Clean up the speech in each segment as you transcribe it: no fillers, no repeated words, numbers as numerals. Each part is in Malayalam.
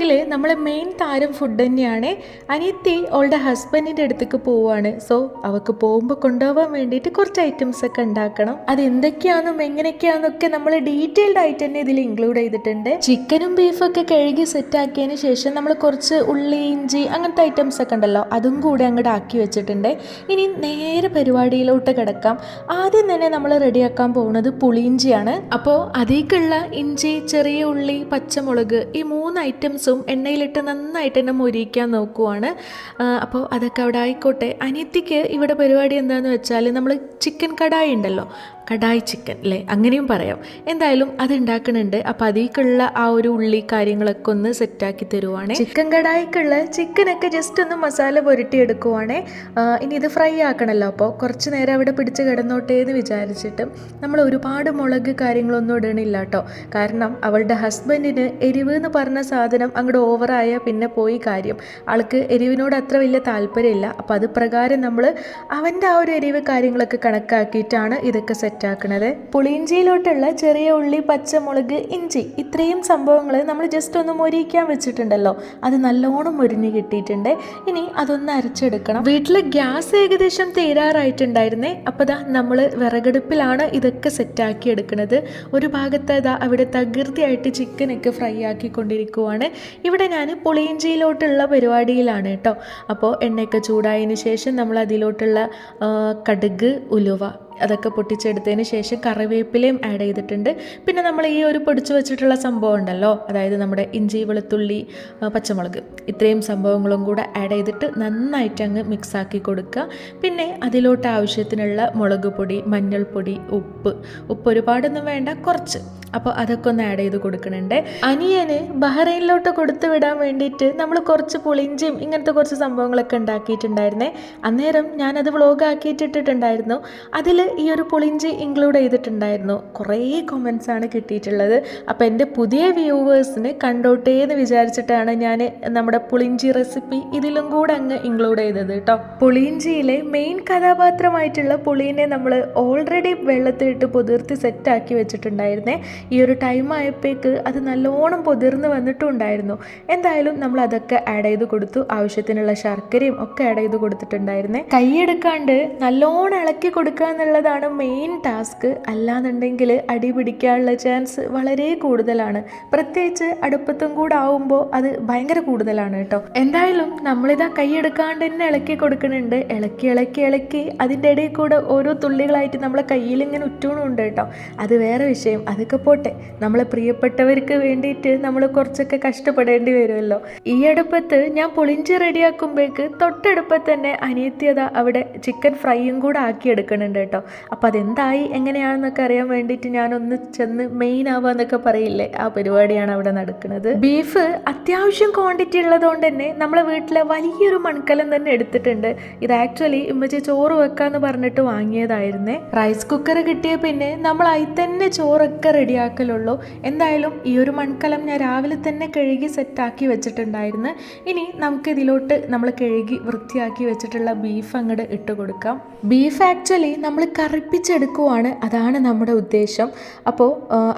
വ്ളോഗിൽ നമ്മളെ മെയിൻ താരം ഫുഡ് തന്നെയാണ്. അനിയത്തി അവളുടെ ഹസ്ബൻഡിൻ്റെ അടുത്തേക്ക് പോവുകയാണ്. സോ അവൾക്ക് പോകുമ്പോൾ കൊണ്ടുപോകാൻ വേണ്ടിയിട്ട് കുറച്ച് ഐറ്റംസ് ഒക്കെ ഉണ്ടാക്കണം. അത് എന്തൊക്കെയാണെന്നും എങ്ങനെയൊക്കെയാണെന്നൊക്കെ നമ്മൾ ഡീറ്റെയിൽഡ് ആയിട്ട് തന്നെ ഇതിൽ ഇൻക്ലൂഡ് ചെയ്തിട്ടുണ്ട്. ചിക്കനും ബീഫും ഒക്കെ കഴുകി സെറ്റ് ആക്കിയതിന് ശേഷം നമ്മൾ കുറച്ച് ഉള്ളി, ഇഞ്ചി അങ്ങനത്തെ ഐറ്റംസ് ഒക്കെ ഉണ്ടല്ലോ, അതും കൂടെ അങ്ങോട്ട് ആക്കി വെച്ചിട്ടുണ്ട്. ഇനി നേരെ പരിപാടിയിലോട്ട് കിടക്കാം. ആദ്യം തന്നെ നമ്മൾ റെഡിയാക്കാൻ പോകുന്നത് പുളിയിഞ്ചിയാണ്. അപ്പോൾ അതിലേക്കുള്ള ഇഞ്ചി, ചെറിയ ഉള്ളി, പച്ചമുളക്, ഈ 3 ഐറ്റംസും എണ്ണയിലിട്ട് നന്നായിട്ട് തന്നെ മൊരിയിക്കാൻ നോക്കുവാണ്. അപ്പോൾ അതൊക്കെ അവിടെ ആയിക്കോട്ടെ. അനിയത്തിക്ക് ഇവിടെ പരിപാടി എന്താണെന്ന് വെച്ചാൽ നമ്മൾ ചിക്കൻ കടായി ഉണ്ടല്ലോ, കടായി ചിക്കൻ അല്ലേ, അങ്ങനെയും പറയാം. എന്തായാലും അത് ഉണ്ടാക്കുന്നുണ്ട്. അപ്പോൾ അതിലേക്കുള്ള ആ ഒരു ഉള്ളി കാര്യങ്ങളൊക്കെ ഒന്ന് സെറ്റാക്കി തരുവാണ്. ചിക്കൻ കടായിക്കുള്ള ചിക്കനൊക്കെ ജസ്റ്റ് ഒന്ന് മസാല പുരട്ടിയെടുക്കുവാണ്. ഇനി ഇത് ഫ്രൈ ആക്കണമല്ലോ, അപ്പോൾ കുറച്ച് നേരം അവിടെ പിടിച്ച് കിടന്നോട്ടേ എന്ന് വിചാരിച്ചിട്ട് നമ്മൾ ഒരുപാട് മുളക് കാര്യങ്ങളൊന്നും ഇടണില്ല കേട്ടോ. കാരണം അവളുടെ ഹസ്ബൻഡിന് എരിവ് എന്ന് പറഞ്ഞ സാധനം അങ്ങോട്ട് ഓവറായ പിന്നെ പോയി കാര്യം. ആൾക്ക് എരിവിനോട് അത്ര വലിയ താല്പര്യമില്ല. അപ്പോൾ അത് പ്രകാരം നമ്മൾ അവൻ്റെ ആ ഒരു എരിവ് കാര്യങ്ങളൊക്കെ കണക്കാക്കിയിട്ടാണ് ഇതൊക്കെ സെറ്റാക്കണത്. പുളിയിഞ്ചിയിലോട്ടുള്ള ചെറിയ ഉള്ളി, പച്ചമുളക്, ഇഞ്ചി, ഇത്രയും സംഭവങ്ങൾ നമ്മൾ ജസ്റ്റ് ഒന്ന് മൊരിയിക്കാൻ വെച്ചിട്ടുണ്ടല്ലോ, അത് നല്ലോണം മൊരിഞ്ഞ് കിട്ടിയിട്ടുണ്ട്. ഇനി അതൊന്ന് അരച്ചെടുക്കണം. വീട്ടിൽ ഗ്യാസ് ഏകദേശം തീരാറായിട്ടുണ്ടായിരുന്നേ. അപ്പോൾ ദാ നമ്മൾ വിറകടുപ്പിലാണ് ഇതൊക്കെ സെറ്റാക്കി എടുക്കുന്നത്. ഒരു ഭാഗത്ത് ഇതാ അവിടെ തകൃതിയായിട്ട് ചിക്കനൊക്കെ ഫ്രൈ ആക്കിക്കൊണ്ടിരിക്കുവാണ്. ഇവിടെ ഞാൻ പുളിയിഞ്ചിയിലോട്ടുള്ള പരിപാടിയിലാണ് കേട്ടോ. അപ്പോൾ എണ്ണയൊക്കെ ചൂടായതിന് ശേഷം നമ്മൾ അതിലോട്ടുള്ള കടുക്, ഉലുവ അതൊക്കെ പൊട്ടിച്ചെടുത്തതിന് ശേഷം കറിവേപ്പിലയും ആഡ് ചെയ്തിട്ടുണ്ട്. പിന്നെ നമ്മൾ ഈ ഒരു പൊടിച്ചു വെച്ചിട്ടുള്ള സംഭവം ഉണ്ടല്ലോ, അതായത് നമ്മുടെ ഇഞ്ചി, വെളുത്തുള്ളി, പച്ചമുളക്, ഇത്രയും സംഭവങ്ങളും കൂടെ ആഡ് ചെയ്തിട്ട് നന്നായിട്ട് അങ്ങ് മിക്സാക്കി കൊടുക്കുക. പിന്നെ അതിലോട്ട് ആവശ്യത്തിനുള്ള മുളക് പൊടി, മഞ്ഞൾപ്പൊടി, ഉപ്പ് ഒരുപാടൊന്നും വേണ്ട, കുറച്ച്. അപ്പോൾ അതൊക്കെ ഒന്ന് ആഡ് ചെയ്ത് കൊടുക്കുന്നുണ്ട്. അനിയന് ബഹ്റൈനിലോട്ട് കൊടുത്തു വിടാൻ വേണ്ടിയിട്ട് നമ്മൾ കുറച്ച് പുളിഞ്ചിയും ഇങ്ങനത്തെ കുറച്ച് സംഭവങ്ങളൊക്കെ ഉണ്ടാക്കിയിട്ടുണ്ടായിരുന്നേ. അന്നേരം ഞാനത് വ്ളോഗ് ആക്കിയിട്ടിട്ടുണ്ടായിരുന്നു. അതിൽ ഈ ഒരു പുളിഞ്ചി ഇൻക്ലൂഡ് ചെയ്തിട്ടുണ്ടായിരുന്നു. കുറേ കമൻസ് ആണ് കിട്ടിയിട്ടുള്ളത്. അപ്പോൾ എൻ്റെ പുതിയ വ്യൂവേഴ്സിന് കണ്ടോട്ടേ എന്ന് വിചാരിച്ചിട്ടാണ് ഞാൻ നമ്മുടെ പുളിഞ്ചി റെസിപ്പി ഇതിലും കൂടെ അങ്ങ് ഇൻക്ലൂഡ് ചെയ്തത് കേട്ടോ. പുളിയിഞ്ചിയിലെ മെയിൻ കഥാപാത്രമായിട്ടുള്ള പുളീനെ നമ്മൾ ഓൾറെഡി വെള്ളത്തിലിട്ട് പൊതിർത്തി സെറ്റാക്കി വെച്ചിട്ടുണ്ടായിരുന്നേ. ഈ ഒരു ടൈം ആയപ്പോഴേക്ക് അത് നല്ലോണം പൊതിർന്ന് വന്നിട്ടുണ്ടായിരുന്നു. എന്തായാലും നമ്മൾ അതൊക്കെ ആഡ് ചെയ്ത് കൊടുത്തു. ആവശ്യത്തിനുള്ള ശർക്കരയും ഒക്കെ ആഡ് ചെയ്ത് കൊടുത്തിട്ടുണ്ടായിരുന്നേ. കൈയെടുക്കാണ്ട് നല്ലോണം ഇളക്കി കൊടുക്കുക എന്നുള്ളതാണ് മെയിൻ ടാസ്ക്. അല്ലാന്നുണ്ടെങ്കിൽ അടി പിടിക്കാനുള്ള ചാൻസ് വളരെ കൂടുതലാണ്. പ്രത്യേകിച്ച് അടുപ്പത്തും കൂടെ ആവുമ്പോൾ അത് ഭയങ്കര കൂടുതലാണ് കേട്ടോ. എന്തായാലും നമ്മളിതാ കൈയെടുക്കാണ്ട് തന്നെ ഇളക്കി കൊടുക്കുന്നുണ്ട്. ഇളക്കി അതിൻ്റെ ഇടയിൽ കൂടെ ഓരോ തുള്ളികളായിട്ട് നമ്മളെ കയ്യിൽ ഇങ്ങനെ ഉറ്റൂണുണ്ട് കേട്ടോ. അത് വേറെ വിഷയം. അതൊക്കെ പോട്ടെ, നമ്മളെ പ്രിയപ്പെട്ടവർക്ക് വേണ്ടിയിട്ട് നമ്മൾ കുറച്ചൊക്കെ കഷ്ടപ്പെടേണ്ടി വരുമല്ലോ. ഈ അടുപ്പത്ത് ഞാൻ പുളിഞ്ചി റെഡിയാക്കുമ്പോഴേക്ക് തൊട്ടടുപ്പത്ത് തന്നെ അനിയത്തിയത അവിടെ ചിക്കൻ ഫ്രൈയും കൂടെ ആക്കി എടുക്കുന്നുണ്ട് കേട്ടോ. അപ്പോൾ അതെന്തായി എങ്ങനെയാണെന്നൊക്കെ അറിയാൻ വേണ്ടിയിട്ട് ഞാനൊന്ന് ചെന്ന് മെയിൻ ആവാന്നൊക്കെ പറയില്ലേ, ആ പരിപാടിയാണ് അവിടെ നടക്കുന്നത്. ബീഫ് അത്യാവശ്യം ക്വാണ്ടിറ്റി ഉള്ളതുകൊണ്ട് തന്നെ നമ്മളെ വീട്ടിലെ വലിയൊരു മൺകലം തന്നെ എടുത്തിട്ടുണ്ട്. ഇത് ആക്ച്വലി ഉമ്മച്ചി ചോറ് വെക്കാന്ന് പറഞ്ഞിട്ട് വാങ്ങിയതായിരുന്നേ. റൈസ് കുക്കർ കിട്ടിയ പിന്നെ നമ്മൾ അതിൽ തന്നെ ചോറൊക്കെ റെഡിയാക്കലുള്ളൂ. എന്തായാലും ഈ ഒരു മൺകലം ഞാൻ രാവിലെ തന്നെ കഴുകി സെറ്റാക്കി വെച്ചിട്ടുണ്ടായിരുന്നു. ഇനി നമുക്ക് ഇതിലോട്ട് നമ്മൾ കഴുകി വൃത്തിയാക്കി വെച്ചിട്ടുള്ള ബീഫ് അങ്ങോട്ട് ഇട്ട് കൊടുക്കാം. ബീഫ് ആക്ച്വലി നമ്മൾ കറിപ്പിച്ചെടുക്കുവാണ്, അതാണ് നമ്മുടെ ഉദ്ദേശം. അപ്പോൾ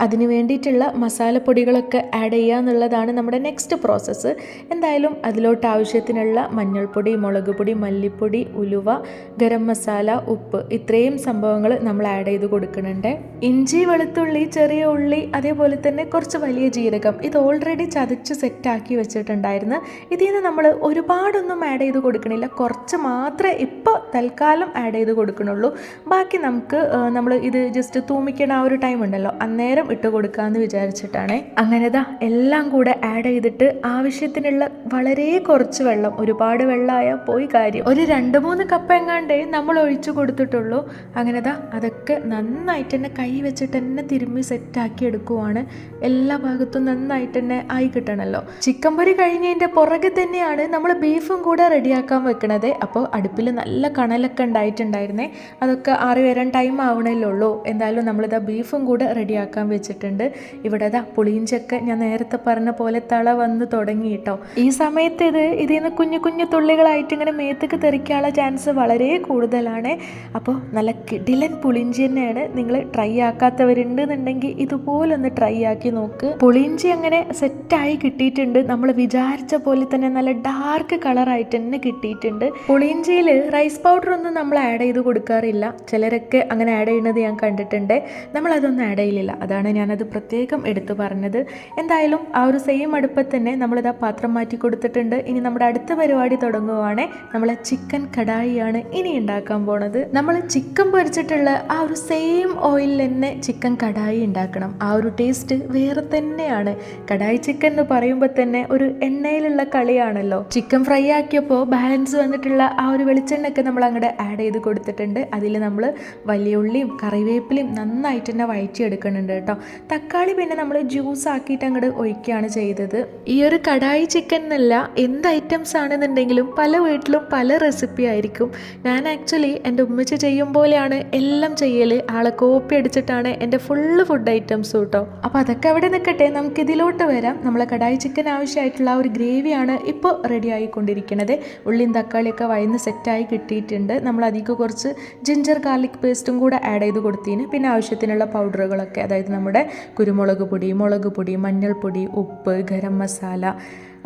അതിന് വേണ്ടിയിട്ടുള്ള മസാലപ്പൊടികളൊക്കെ ആഡ് ചെയ്യുക എന്നുള്ളതാണ് നമ്മുടെ നെക്സ്റ്റ് പ്രോസസ്സ്. എന്തായാലും അതിലോട്ട് ആവശ്യത്തിനുള്ള മഞ്ഞൾപ്പൊടി, മുളക് പൊടി, മല്ലിപ്പൊടി, ഉലുവ, ഗരം മസാല, ഉപ്പ്, ഇത്രയും സംഭവങ്ങൾ നമ്മൾ ആഡ് ചെയ്ത് കൊടുക്കുന്നുണ്ട്. ഇഞ്ചി, വെളുത്തുള്ളി, ചെറിയ ഉള്ളി, അതേപോലെ തന്നെ കുറച്ച് വലിയ ജീരകം, ഇത് ഓൾറെഡി ചതച്ച് സെറ്റാക്കി വെച്ചിട്ടുണ്ടായിരുന്നു. ഇതിൽ നിന്ന് നമ്മൾ ഒരുപാടൊന്നും ആഡ് ചെയ്ത് കൊടുക്കണില്ല, കുറച്ച് മാത്രമേ ഇപ്പോൾ തൽക്കാലം ആഡ് ചെയ്ത് കൊടുക്കണുള്ളൂ. ബാക്കി നമുക്ക് നമ്മൾ ഇത് ജസ്റ്റ് തൂമിക്കണ ആ ഒരു ടൈം ഉണ്ടല്ലോ, അന്നേരം ഇട്ട് കൊടുക്കാമെന്ന് വിചാരിച്ചിട്ടാണ്. അങ്ങനെ ദാ എല്ലാം കൂടെ ആഡ് ചെയ്തിട്ട് ആവശ്യത്തിനുള്ള വളരെ കുറച്ച് വെള്ളം, ഒരുപാട് വെള്ളമായാൽ പോയി കാര്യം, ഒരു 2-3 കപ്പ് എങ്ങാണ്ടേ നമ്മൾ ഒഴിച്ചു കൊടുത്തിട്ടുള്ളൂ. അങ്ങനെ ദാ അതൊക്കെ നന്നായിട്ട് തന്നെ കൈ വെച്ചിട്ട് തന്നെ തിരുമ്മി സെറ്റാക്കി എടുക്കുവാണ്. എല്ലാ ഭാഗത്തും നന്നായിട്ട് തന്നെ ആയി കിട്ടണമല്ലോ. ചിക്കൻ പൊരി കഴിഞ്ഞതിൻ്റെ പുറകെ തന്നെയാണ് നമ്മൾ ബീഫും കൂടെ റെഡിയാക്കാൻ വെക്കണത്. അപ്പോൾ അടുപ്പിൽ നല്ല കണലൊക്കെ ഉണ്ടായിട്ടുണ്ടായിരുന്നേ. അതൊക്കെ ആ ആറി വരാൻ ടൈം ആവണല്ലേ ഉള്ളൂ. എന്തായാലും നമ്മളിതാ ബീഫും കൂടെ റെഡിയാക്കാൻ വെച്ചിട്ടുണ്ട്. ഇവിടെ പുളിയിഞ്ചൊക്കെ ഞാൻ നേരത്തെ പറഞ്ഞ പോലെ തള വന്ന് തുടങ്ങി കേട്ടോ. ഈ സമയത്ത് ഇതിൽ നിന്ന് കുഞ്ഞു കുഞ്ഞു തുള്ളികളായിട്ട് ഇങ്ങനെ മേത്തേക്ക് തെറിക്കാനുള്ള ചാൻസ് വളരെ കൂടുതലാണ്. അപ്പോൾ നല്ല കിടിലൻ പുളിയിഞ്ചി തന്നെയാണ്. നിങ്ങൾ ട്രൈ ആക്കാത്തവരുണ്ടെന്നുണ്ടെങ്കിൽ ഇതുപോലൊന്ന് ട്രൈ ആക്കി നോക്ക്. പുളിയിഞ്ചി അങ്ങനെ സെറ്റായി കിട്ടിയിട്ടുണ്ട്. നമ്മൾ വിചാരിച്ച പോലെ തന്നെ നല്ല ഡാർക്ക് കളറായിട്ട് തന്നെ കിട്ടിയിട്ടുണ്ട്. പുളിയിഞ്ചിയിൽ റൈസ് പൗഡർ ഒന്നും നമ്മൾ ആഡ് ചെയ്ത് കൊടുക്കാറില്ല. ചിലരൊക്കെ അങ്ങനെ ആഡ് ചെയ്യുന്നത് ഞാൻ കണ്ടിട്ടുണ്ട്. നമ്മളതൊന്നും ആഡ് ചെയ്യില്ല. അതാണ് ഞാനത് പ്രത്യേകം എടുത്തു പറഞ്ഞത്. എന്തായാലും ആ ഒരു സെയിം അടുപ്പത്ത് തന്നെ നമ്മളിതാ പാത്രം മാറ്റി കൊടുത്തിട്ടുണ്ട്. ഇനി നമ്മുടെ അടുത്ത പരിപാടി തുടങ്ങുവാണ്. നമ്മൾ ചിക്കൻ കടായിയാണ് ഇനി ഉണ്ടാക്കാൻ പോണത്. നമ്മൾ ചിക്കൻ പൊരിച്ചിട്ടുള്ള ആ ഒരു സെയിം ഓയിലിൽ തന്നെ ചിക്കൻ കടായി ഉണ്ടാക്കണം. ആ ഒരു ടേസ്റ്റ് വേറെ തന്നെയാണ്. കടായി ചിക്കൻ എന്ന് പറയുമ്പോൾ തന്നെ ഒരു എണ്ണയിലുള്ള കളിയാണല്ലോ. ചിക്കൻ ഫ്രൈ ആക്കിയപ്പോൾ ബാലൻസ് വന്നിട്ടുള്ള ആ ഒരു വെളിച്ചെണ്ണയൊക്കെ നമ്മൾ അങ്ങോട്ട് ആഡ് ചെയ്ത് കൊടുത്തിട്ടുണ്ട്. അതിൽ നമ്മൾ വലിയ ഉള്ളിയും കറിവേപ്പിലയും നന്നായിട്ട് തന്നെ വഴറ്റിയെടുക്കുന്നുണ്ട് കേട്ടോ. തക്കാളി പിന്നെ നമ്മൾ ജ്യൂസ് ആക്കിയിട്ട് അങ്ങോട്ട് ഒഴിക്കുകയാണ് ചെയ്തത്. ഈ ഒരു കടായി ചിക്കൻ എന്നല്ല, എന്ത് ഐറ്റംസ് ആണെന്നുണ്ടെങ്കിലും പല വീട്ടിലും പല റെസിപ്പി ആയിരിക്കും. ഞാൻ ആക്ച്വലി എൻ്റെ ഉമ്മച്ചി ചെയ്യും പോലെയാണ് എല്ലാം ചെയ്യൽ. ആളെ കോപ്പി അടിച്ചിട്ടാണ് എൻ്റെ ഫുള്ള് ഫുഡ് ഐറ്റംസും കേട്ടോ. അപ്പോൾ അതൊക്കെ അവിടെ നിൽക്കട്ടെ, നമുക്കിതിലോട്ട് വരാം. നമ്മളെ കടായി ചിക്കൻ ആവശ്യമായിട്ടുള്ള ആ ഒരു ഗ്രേവിയാണ് ഇപ്പോൾ റെഡി ആയിക്കൊണ്ടിരിക്കുന്നത്. ഉള്ളിയും തക്കാളിയൊക്കെ വഴന്ന് സെറ്റായി കിട്ടിയിട്ടുണ്ട്. നമ്മൾ അതിലേക്ക് കുറച്ച് ജിഞ്ചർ ഗാർലിക് പേസ്റ്റും കൂടെ ആഡ് ചെയ്ത് കൊടുത്തതിന് പിന്നെ ആവശ്യത്തിനുള്ള പൗഡറുകളൊക്കെ, അതായത് നമ്മുടെ കുരുമുളക് പൊടി, മുളക് പൊടി, മഞ്ഞൾപ്പൊടി, ഉപ്പ്, ഗരം മസാല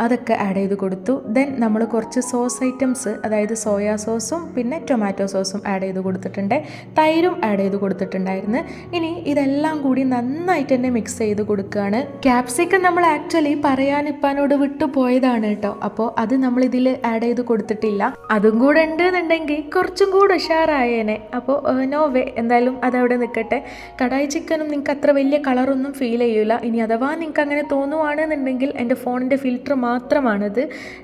അതൊക്കെ ആഡ് ചെയ്ത് കൊടുത്തു. ദെൻ നമ്മൾ കുറച്ച് സോസ് ഐറ്റംസ്, അതായത് സോയാ സോസും പിന്നെ ടൊമാറ്റോ സോസും ആഡ് ചെയ്ത് കൊടുത്തിട്ടുണ്ട്. തൈരും ആഡ് ചെയ്ത് കൊടുത്തിട്ടുണ്ടായിരുന്നു. ഇനി ഇതെല്ലാം കൂടി നന്നായിട്ട് തന്നെ മിക്സ് ചെയ്ത് കൊടുക്കുകയാണ്. ക്യാപ്സിക്കം നമ്മൾ ആക്ച്വലി പറയാനിപ്പാനോട് വിട്ടു പോയതാണ് കേട്ടോ. അപ്പോൾ അത് നമ്മളിതിൽ ആഡ് ചെയ്ത് കൊടുത്തിട്ടില്ല. അതും കൂടെ ഉണ്ട് എന്നുണ്ടെങ്കിൽ കുറച്ചും കൂടെ ഉഷാറായേനെ. അപ്പോൾ നോ വേ, എന്തായാലും അതവിടെ നിൽക്കട്ടെ. കടായി ചിക്കനും നിങ്ങൾക്ക് അത്ര വലിയ കളറൊന്നും ഫീൽ ചെയ്യൂല. ഇനി അഥവാ നിങ്ങൾക്ക് അങ്ങനെ തോന്നുവാണെന്നുണ്ടെങ്കിൽ എൻ്റെ ഫോണിൻ്റെ ഫിൽറ്റർ മാത്രമാണിത്.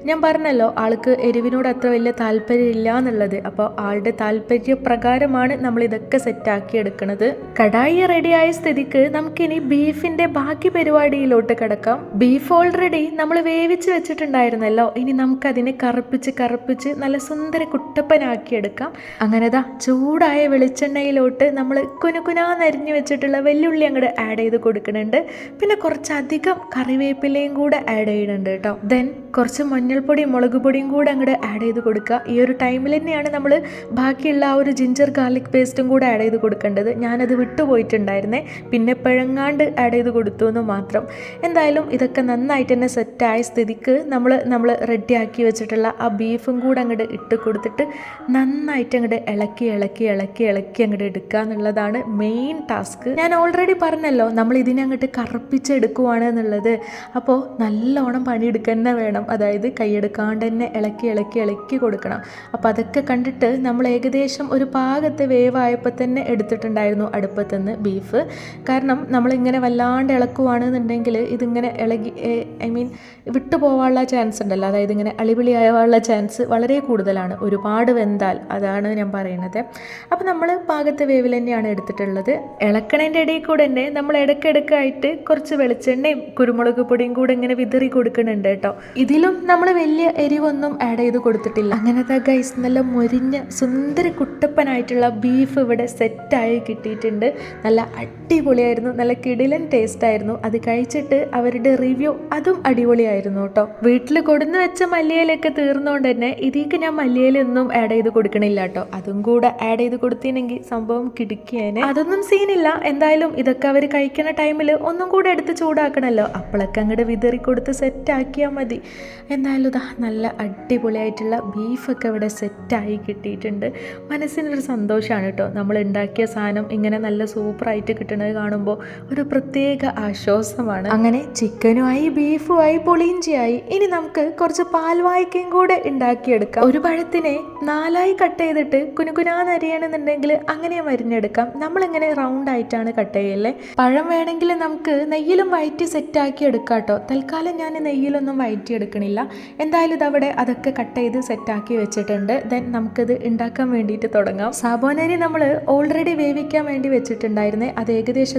ഞാൻ പറഞ്ഞല്ലോ ആൾക്ക് എരിവിനോട് അത്ര വലിയ താല്പര്യമില്ല എന്നുള്ളത്. അപ്പോൾ ആളുടെ താല്പര്യപ്രകാരമാണ് നമ്മൾ ഇതൊക്കെ സെറ്റാക്കി എടുക്കുന്നത്. കടായി റെഡിയായ സ്ഥിതിക്ക് നമുക്കിനി ബീഫിൻ്റെ ബാക്കി പരിപാടിയിലോട്ട് കിടക്കാം. ബീഫ് ഓൾറെഡി നമ്മൾ വേവിച്ച് വെച്ചിട്ടുണ്ടായിരുന്നല്ലോ. ഇനി നമുക്കതിനെ കറുപ്പിച്ച് നല്ല സുന്ദര കുട്ടപ്പനാക്കിയെടുക്കാം. അങ്ങനെതാ ചൂടായ വെളിച്ചെണ്ണയിലോട്ട് നമ്മൾ കുനുകുനാന്നരിഞ്ഞ് വെച്ചിട്ടുള്ള വെല്ലുള്ളി അങ്ങോട്ട് ആഡ് ചെയ്ത് കൊടുക്കുന്നുണ്ട്. പിന്നെ കുറച്ചധികം കറിവേപ്പിലയും കൂടെ ആഡ് ചെയ്യുന്നുണ്ട് കേട്ടോ. ദെൻ കുറച്ച് മഞ്ഞൾപ്പൊടിയും മുളക് പൊടിയും കൂടെ അങ്ങോട്ട് ആഡ് ചെയ്ത് കൊടുക്കുക. ഈ ഒരു ടൈമിൽ തന്നെയാണ് നമ്മൾ ബാക്കിയുള്ള ആ ഒരു ജിഞ്ചർ ഗാർലിക് പേസ്റ്റും കൂടെ ആഡ് ചെയ്ത് കൊടുക്കേണ്ടത്. ഞാനത് വിട്ടുപോയിട്ടുണ്ടായിരുന്നേ, പിന്നെ പിഴങ്ങാണ്ട് ആഡ് ചെയ്ത് കൊടുത്തു എന്ന് മാത്രം. എന്തായാലും ഇതൊക്കെ നന്നായിട്ട് തന്നെ സെറ്റായ സ്ഥിതിക്ക് നമ്മൾ റെഡിയാക്കി വെച്ചിട്ടുള്ള ആ ബീഫും കൂടെ അങ്ങോട്ട് ഇട്ട് കൊടുത്തിട്ട് നന്നായിട്ട് അങ്ങോട്ട് ഇളക്കി അങ്ങോട്ട് എടുക്കുക എന്നുള്ളതാണ് മെയിൻ ടാസ്ക്. ഞാൻ ഓൾറെഡി പറഞ്ഞല്ലോ നമ്മൾ ഇതിനെ അങ്ങോട്ട് കറുപ്പിച്ചെടുക്കുവാണ് എന്നുള്ളത്. അപ്പോൾ നല്ലോണം പണിയെടുക്കുക തന്നെ വേണം. അതായത് കൈയെടുക്കാണ്ട് തന്നെ ഇളക്കി കൊടുക്കണം. അപ്പോൾ അതൊക്കെ കണ്ടിട്ട് നമ്മൾ ഏകദേശം ഒരു പാകത്തെ വേവായപ്പോൾ തന്നെ എടുത്തിട്ടുണ്ടായിരുന്നു അടുപ്പത്തുനിന്ന് ബീഫ്. കാരണം നമ്മളിങ്ങനെ വല്ലാണ്ട് ഇളക്കുവാണെന്നുണ്ടെങ്കിൽ ഇതിങ്ങനെ ഇളകി വിട്ടു പോകാനുള്ള ചാൻസ് ഉണ്ടല്ലോ. അതായത് ഇങ്ങനെ അളിപിളിയാവാനുള്ള ചാൻസ് വളരെ കൂടുതലാണ്, ഒരുപാട് വെന്താൽ. അതാണ് ഞാൻ പറയുന്നത്. അപ്പോൾ നമ്മൾ പാകത്തെ വേവിൽ തന്നെയാണ് എടുത്തിട്ടുള്ളത്. ഇളക്കണേൻ്റെ ഇടയിൽ കൂടെ തന്നെ നമ്മൾ ഇടയ്ക്കിടയ്ക്കായിട്ട് കുറച്ച് വെളിച്ചെണ്ണയും കുരുമുളക് പൊടിയും കൂടെ ഇങ്ങനെ വിതറി കൊടുക്കുന്നുണ്ട് കേട്ടോ. ഇതിലും നമ്മൾ വലിയ എരിവൊന്നും ആഡ് ചെയ്ത് കൊടുത്തിട്ടില്ല. അങ്ങനത്തെ ഗൈസ് നല്ല മൊരിഞ്ഞ സുന്ദര കുട്ടപ്പനായിട്ടുള്ള ബീഫ് ഇവിടെ സെറ്റായി കിട്ടിയിട്ടുണ്ട്. നല്ല അടിപൊളിയായിരുന്നു, നല്ല കിടിലൻ ടേസ്റ്റ് ആയിരുന്നു. അത് കഴിച്ചിട്ട് അവരുടെ റിവ്യൂ അതും അടിപൊളിയായിരുന്നു കേട്ടോ. വീട്ടിൽ കൊടുന്ന് വെച്ച മല്ലിയിലൊക്കെ തീർന്നുകൊണ്ട് തന്നെ ഇതിലേക്ക് ഞാൻ മല്ലിയിലൊന്നും ആഡ് ചെയ്ത് കൊടുക്കണില്ല കേട്ടോ. അതും കൂടെ ആഡ് ചെയ്ത് കൊടുത്തിനെങ്കിൽ സംഭവം കിടക്കിയേനെ. അതൊന്നും സീനില്ല. എന്തായാലും ഇതൊക്കെ അവർ കഴിക്കുന്ന ടൈമിൽ ഒന്നും കൂടെ എടുത്ത് ചൂടാക്കണമല്ലോ. അപ്പോഴൊക്കെ അങ്ങോട്ട് വിതറി കൊടുത്ത് സെറ്റാക്കിയാൽ മതി. എന്തായാലും ഇതാ നല്ല അടിപൊളിയായിട്ടുള്ള ബീഫൊക്കെ ഇവിടെ സെറ്റായി കിട്ടിയിട്ടുണ്ട്. മനസ്സിനൊരു സന്തോഷമാണ് കേട്ടോ. നമ്മൾ ഉണ്ടാക്കിയ സാധനം ഇങ്ങനെ നല്ല സൂപ്പറായിട്ട് കിട്ടുന്നത് കാണുമ്പോൾ ഒരു പ്രത്യേക ആശ്വാസമാണ്. അങ്ങനെ ചിക്കനുമായി ബീഫുമായി പുളിയിഞ്ചിയായി. ഇനി നമുക്ക് കുറച്ച് പാൽവായ്ക്കയും കൂടെ ഉണ്ടാക്കിയെടുക്കാം. ഒരു പഴത്തിനെ 4ആയി കട്ട് ചെയ്തിട്ട് കുനുകുനാന്നരിയണമെന്നുണ്ടെങ്കിൽ അങ്ങനെ മരിഞ്ഞെടുക്കാം. നമ്മളിങ്ങനെ റൗണ്ട് ആയിട്ടാണ് കട്ട് ചെയ്യല്ലേ. പഴം വേണമെങ്കിൽ നമുക്ക് നെയ്യിലും വയറ്റി സെറ്റാക്കി എടുക്കാം കേട്ടോ. തൽക്കാലം ഞാൻ നെയ്യിലൊന്നും വയറ്റിയെടുക്കണില്ല. എന്തായാലും ഇതവിടെ അതൊക്കെ കട്ട് ചെയ്ത് സെറ്റാക്കി വെച്ചിട്ടുണ്ട്. ദെൻ നമുക്കിത് ഉണ്ടാക്കാൻ വേണ്ടിയിട്ട് തുടങ്ങാം. സാബോനരി നമ്മൾ ഓൾറെഡി വേവിക്കാൻ വേണ്ടി വെച്ചിട്ടുണ്ടായിരുന്നേ. അത് ഏകദേശം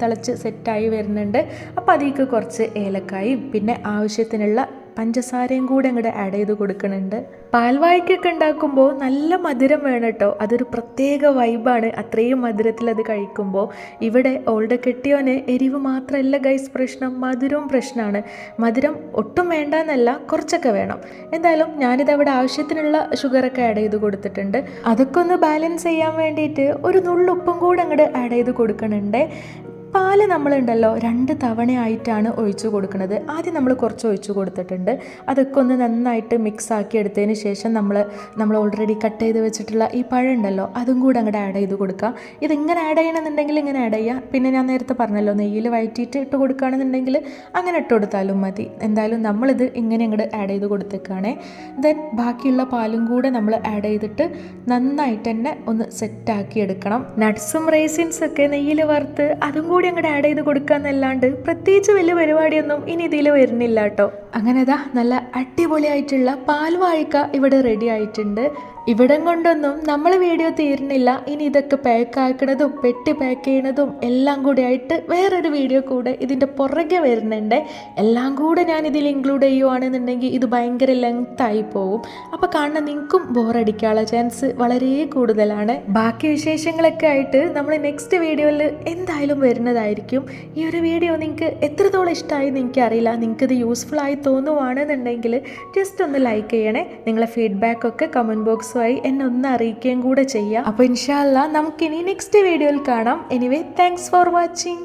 തിളച്ച് സെറ്റായി വരുന്നുണ്ട്. അപ്പോൾ അതിലേക്ക് കുറച്ച് ഏലക്കായും പിന്നെ ആവശ്യത്തിനുള്ള പഞ്ചസാരയും കൂടെ അങ്ങോട്ട് ആഡ് ചെയ്ത് കൊടുക്കുന്നുണ്ട്. പാൽവാഴയ്ക്കൊക്കെ ഉണ്ടാക്കുമ്പോൾ നല്ല മധുരം വേണം കേട്ടോ, അതൊരു പ്രത്യേക വൈബാണ് അത്രയും മധുരത്തിൽ അത് കഴിക്കുമ്പോൾ. ഇവിടെ ഓളുടെ കെട്ടിയോന് എരിവ് മാത്രമല്ല ഗൈസ് പ്രശ്നം, മധുരവും പ്രശ്നമാണ്. മധുരം ഒട്ടും വേണ്ടെന്നല്ല, കുറച്ചൊക്കെ വേണം. എന്തായാലും ഞാനിത് അവിടെ ആവശ്യത്തിനുള്ള ഷുഗറൊക്കെ ആഡ് ചെയ്ത് കൊടുത്തിട്ടുണ്ട്. അതൊക്കെ ഒന്ന് ബാലൻസ് ചെയ്യാൻ വേണ്ടിയിട്ട് ഒരു നുള്ളുപ്പും കൂടെ അങ്ങോട്ട് ആഡ് ചെയ്ത് കൊടുക്കണുണ്ട്. പാല് നമ്മളുണ്ടല്ലോ 2 തവണയായിട്ടാണ് ഒഴിച്ചു കൊടുക്കുന്നത്. ആദ്യം നമ്മൾ കുറച്ച് ഒഴിച്ചു കൊടുത്തിട്ടുണ്ട്. അതൊക്കെ ഒന്ന് നന്നായിട്ട് മിക്സ് ആക്കി എടുത്തതിന് ശേഷം നമ്മൾ ഓൾറെഡി കട്ട് ചെയ്ത് വെച്ചിട്ടുള്ള ഈ പഴം ഉണ്ടല്ലോ അതും കൂടെ അങ്ങോട്ട് ആഡ് ചെയ്ത് കൊടുക്കാം. ഇതിങ്ങനെ ആഡ് ചെയ്യണമെന്നുണ്ടെങ്കിൽ ഇങ്ങനെ ആഡ് ചെയ്യാം. പിന്നെ ഞാൻ നേരത്തെ പറഞ്ഞല്ലോ നെയ്യിൽ വഴറ്റിയിട്ട് ഇട്ട് കൊടുക്കുകയാണെന്നുണ്ടെങ്കിൽ അങ്ങനെ ഇട്ട് കൊടുത്താലും മതി. എന്തായാലും നമ്മളിത് ഇങ്ങനെ അങ്ങോട്ട് ആഡ് ചെയ്ത് കൊടുത്തേക്കാണേ. ദെൻ ബാക്കിയുള്ള പാലും കൂടെ നമ്മൾ ആഡ് ചെയ്തിട്ട് നന്നായിട്ട് തന്നെ ഒന്ന് സെറ്റാക്കി എടുക്കണം. നട്ട്സും റേസിൻസൊക്കെ നെയ്യിൽ വറുത്ത് അതും കൂടി അങ്ങോട്ട് ആഡ് ചെയ്ത് കൊടുക്കാന്നല്ലാണ്ട് പ്രത്യേകിച്ച് വലിയ പരിപാടിയൊന്നും ഇനി ഇതിൽ വരുന്നില്ല കേട്ടോ. അങ്ങനെതാ നല്ല അടിപൊളിയായിട്ടുള്ള പാൽവാഴക്ക ഇവിടെ റെഡി ആയിട്ടുണ്ട്. ഇവിടം കൊണ്ടൊന്നും നമ്മൾ വീഡിയോ തീരുന്നില്ല. ഇനി ഇതൊക്കെ പാക്ക് ആക്കുന്നതും പെട്ടി പാക്ക് ചെയ്യണതും എല്ലാം കൂടി ആയിട്ട് വേറൊരു വീഡിയോ കൂടെ ഇതിൻ്റെ പുറകെ വരുന്നുണ്ട്. എല്ലാം കൂടെ ഞാൻ ഇതിൽ ഇൻക്ലൂഡ് ചെയ്യുവാണെന്നുണ്ടെങ്കിൽ ഇത് ഭയങ്കര ലെങ്തായി പോകും. അപ്പോൾ കാണാൻ നിങ്ങൾക്കും ബോറടിക്കാനുള്ള ചാൻസ് വളരെ കൂടുതലാണ്. ബാക്കി വിശേഷങ്ങളൊക്കെ ആയിട്ട് നമ്മൾ നെക്സ്റ്റ് വീഡിയോയിൽ എന്തായാലും വരുന്നതായിരിക്കും. ഈ ഒരു വീഡിയോ നിങ്ങൾക്ക് എത്രത്തോളം ഇഷ്ടമായി എന്ന് എനിക്കറിയില്ല. നിങ്ങൾക്കിത് യൂസ്ഫുൾ ആയി തോന്നുവാണെന്നുണ്ടെങ്കിൽ ജസ്റ്റ് ഒന്ന് ലൈക്ക് ചെയ്യണേ. നിങ്ങളെ ഫീഡ്ബാക്കൊക്കെ കമൻറ്റ് ബോക്സുമായി എന്നെ ഒന്ന് അറിയിക്കുകയും കൂടെ ചെയ്യാം. അപ്പോൾ ഇൻഷാ അല്ലാ നമുക്കിനി നെക്സ്റ്റ് വീഡിയോയിൽ കാണാം. Anyway thanks for watching.